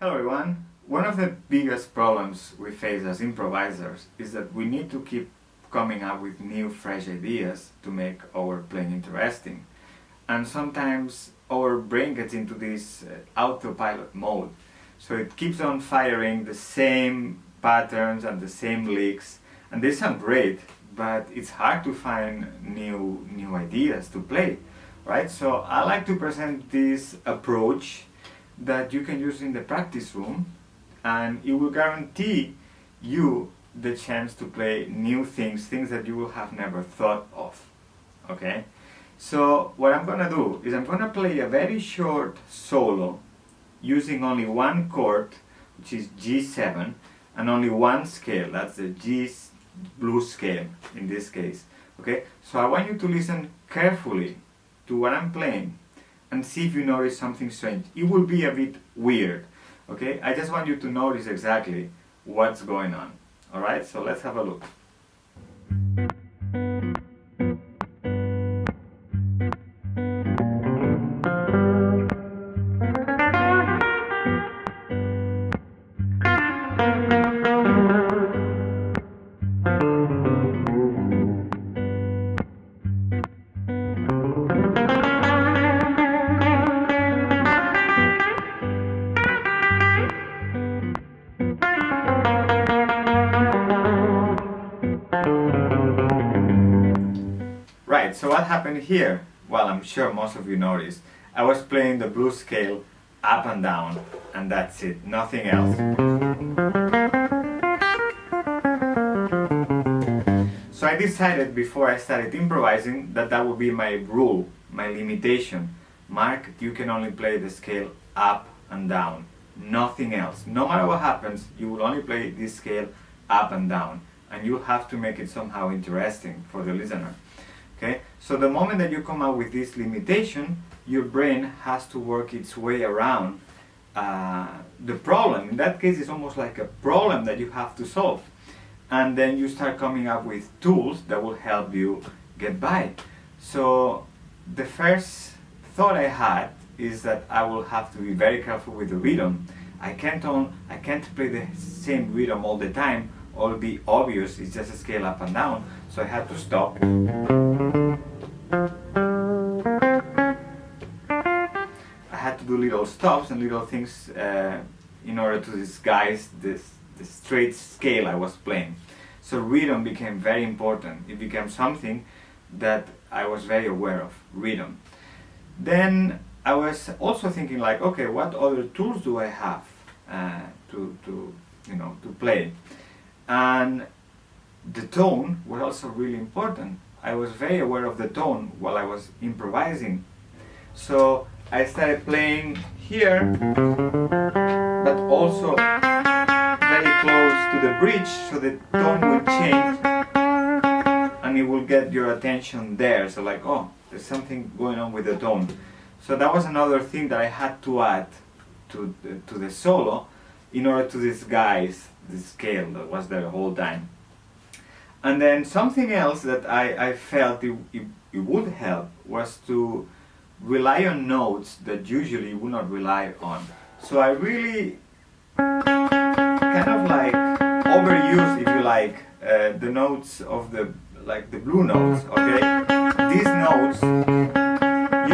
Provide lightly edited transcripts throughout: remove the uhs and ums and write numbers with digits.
Hello everyone! One of the biggest problems we face as improvisers is that we need to keep coming up with new fresh ideas to make our playing interesting. And sometimes our brain gets into this autopilot mode. So it keeps on firing the same patterns and the same licks, and they sound great, but it's hard to find new ideas to play, right? So I like to present this approach that you can use in the practice room, and it will guarantee you the chance to play new things that you will have never thought of. Okay? So what I'm gonna do is I'm gonna play a very short solo using only one chord, which is G7, and only one scale, that's the G blues scale in this case. Okay? So I want you to listen carefully to what I'm playing and see if you notice something strange. It will be a bit weird, okay? I just want you to notice exactly what's going on. Alright, so let's have a look. Right, so what happened here? Well, I'm sure most of you noticed. I was playing the blues scale up and down, and that's it, nothing else. So I decided before I started improvising that that would be my rule, my limitation. Mark, you can only play the scale up and down, nothing else. No matter what happens, you will only play this scale up and down, and you have to make it somehow interesting for the listener. Okay? So the moment that you come up with this limitation, your brain has to work its way around the problem. In that case, it's almost like a problem that you have to solve. And then you start coming up with tools that will help you get by. So the first thought I had is that I will have to be very careful with the rhythm. I can't play the same rhythm all the time, or it'll be obvious, it's just a scale up and down. So I had to stop. I had to do little stops and little things in order to disguise the straight scale I was playing. So rhythm became very important. It became something that I was very aware of, rhythm. Then I was also thinking like, okay, what other tools do I have to play? And the tone was also really important. I was very aware of the tone while I was improvising. So I started playing here, but also very close to the bridge, so the tone will change and it will get your attention there. So like, oh, there's something going on with the tone. So that was another thing that I had to add to the solo in order to disguise the scale that was there the whole time. And then something else that I felt it would help was to rely on notes that usually you would not rely on. So I really kind of like overused, if you like, the notes of the blue notes, okay? These notes,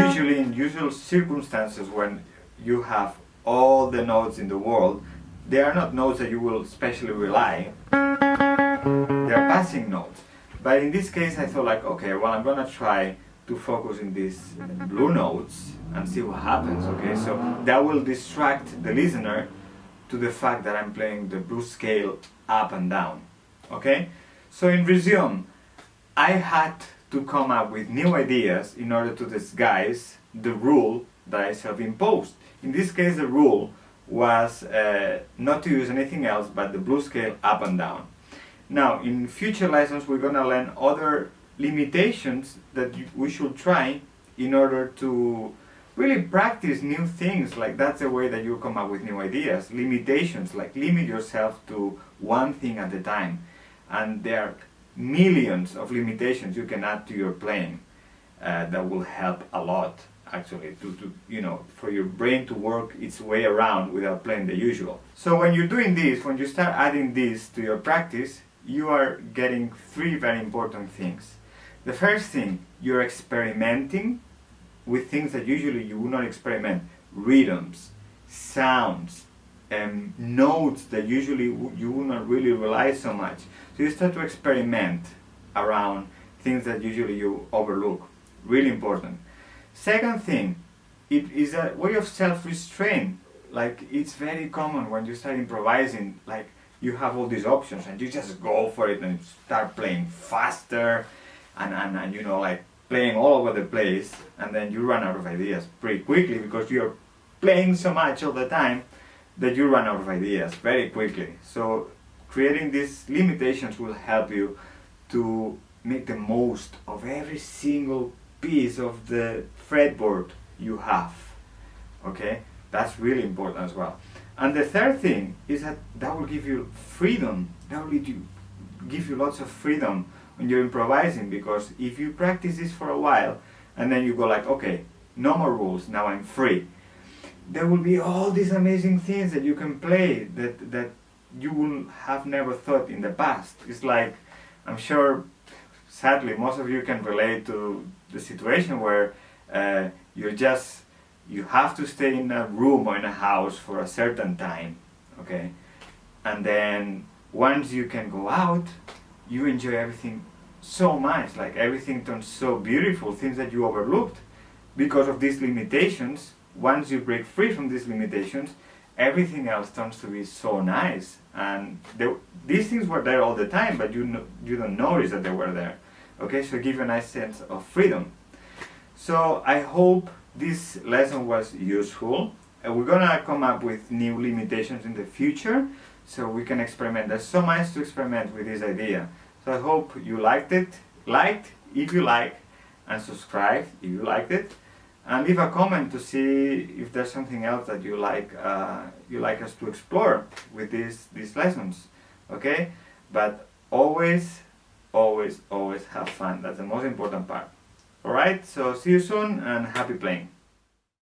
usually in usual circumstances when you have all the notes in the world, they are not notes that you will specially rely. They're passing notes. But in this case I thought like, okay, well, I'm gonna try to focus in these blue notes and see what happens, okay? So that will distract the listener to the fact that I'm playing the blues scale up and down, okay? So in resume, I had to come up with new ideas in order to disguise the rule that I self-imposed. In this case, the rule was not to use anything else but the blues scale up and down. Now, in future lessons, we're going to learn other limitations that we should try in order to really practice new things. Like, that's the way that you come up with new ideas. Limitations, like limit yourself to one thing at a time. And there are millions of limitations you can add to your playing that will help a lot. actually, for your brain to work its way around without playing the usual. So when you're doing this, when you start adding this to your practice, you are getting three very important things. The first thing, you're experimenting with things that usually you would not experiment. Rhythms, sounds, notes that usually you would not really rely so much. So you start to experiment around things that usually you overlook. Really important. Second thing, it is a way of self-restraint. Like, it's very common when you start improvising, like, you have all these options and you just go for it and start playing faster and like playing all over the place, and then you run out of ideas pretty quickly because you're playing so much all the time that you run out of ideas very quickly. So creating these limitations will help you to make the most of every single piece of the fretboard you have. Okay, that's really important as well. And the third thing is that will give you freedom. That will give you lots of freedom when you're improvising, because if you practice this for a while and then you go like, okay, no more rules, now I'm free, there will be all these amazing things that you can play that you will have never thought in the past. It's like, I'm sure, sadly, most of you can relate to the situation where you have to stay in a room or in a house for a certain time, okay? And then once you can go out, you enjoy everything so much, like everything turns so beautiful, things that you overlooked because of these limitations. Once you break free from these limitations, everything else turns to be so nice. And these things were there all the time, but you don't notice that they were there. Okay, so give you a nice sense of freedom. So I hope this lesson was useful. We're gonna come up with new limitations in the future, so we can experiment. There's so much to experiment with this idea. So I hope you liked it. Liked if you like, and subscribe if you liked it, and leave a comment to see if there's something else that you like us to explore with these lessons. Okay, but always have fun. That's the most important part. Alright, so see you soon and happy playing.